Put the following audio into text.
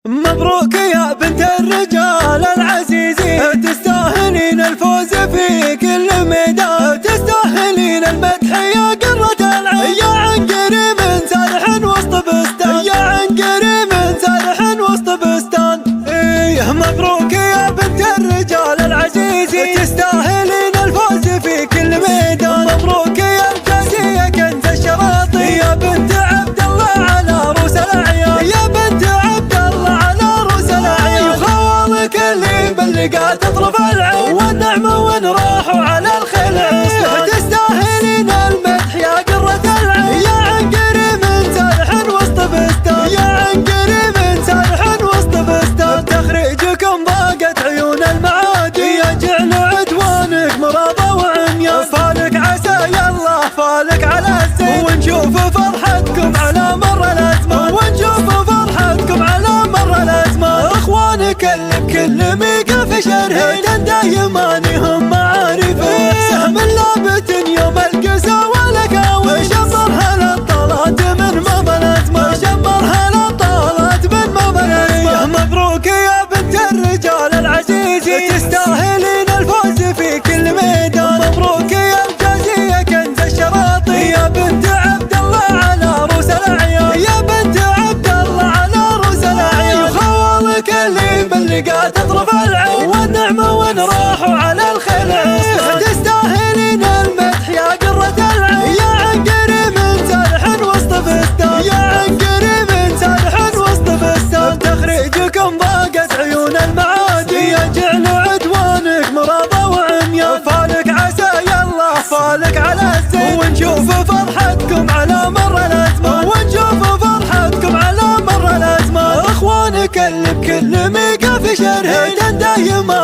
مبروك يا بنت الرجال العزيزين، تستاهلين الفوز في كل ميدان، تستاهلين المدح يا قرة العين، يا عنقري من سارح وسط بستان، يا عنقري من سارح وسط بستان. إيه مبروك يا بنت الرجال العزيزين، تستاهلين الفوز في كل ميدان. مبروك يا الجازية كنز الشراطين، يا بنت عبد الله على رؤوس الأعيان، يا بنت عبد الله على رؤوس الأعيان. خوالك اللي بلقات اطرف العين، والنعمة وين راحوا على الخيل عصيان. تستاهلين المدح يا قرة العين، يا عنقري من سارح وسط بستان، يا عنقري من سارح وسط بستان. تخريجكم ضاقت عيون المعادي، يجعل عدوانك مرابة وعميان. فالك عسى يالله فالك على الزين، ونشوف فرحتكم على مر الأزمان، ونشوف فرحتكم على مر الأزمان. اخوانك اللي بكل ميقف شرهيد دايما هم معارفين، سهم لابت يوم القسا والقاوي، شمرها للطلات من مضى الأزمان، شمرها للطلات من مضى الأزمان. مبروك يا بنت الرجال العزيزين، تستاهلين الفوز في كل ميدان. مبروك يا الجازية كنز الشراطين، يا بنت عبد الله على رؤوس الأعيان، يا بنت عبد الله على رؤوس الأعيان. خوالك اللي بلقات اطرف العين، والنعمة وين راحوا على الخيل عصيان. تستاهلين المدح يا قرة العين، يا عنقري من سارح وسط بستان، يا عنقري من سارح وسط بستان. تخريجكم ضاقت عيون المعادي، يجعل عدوانك مرابة وعميان. فالك عسى يالله فالك على الزين، ونشوف فرحتكم على مر الأزمان، ونشوف فرحتكم على مر الأزمان. اخوانك اللي بكل ميقف شرهيد دايما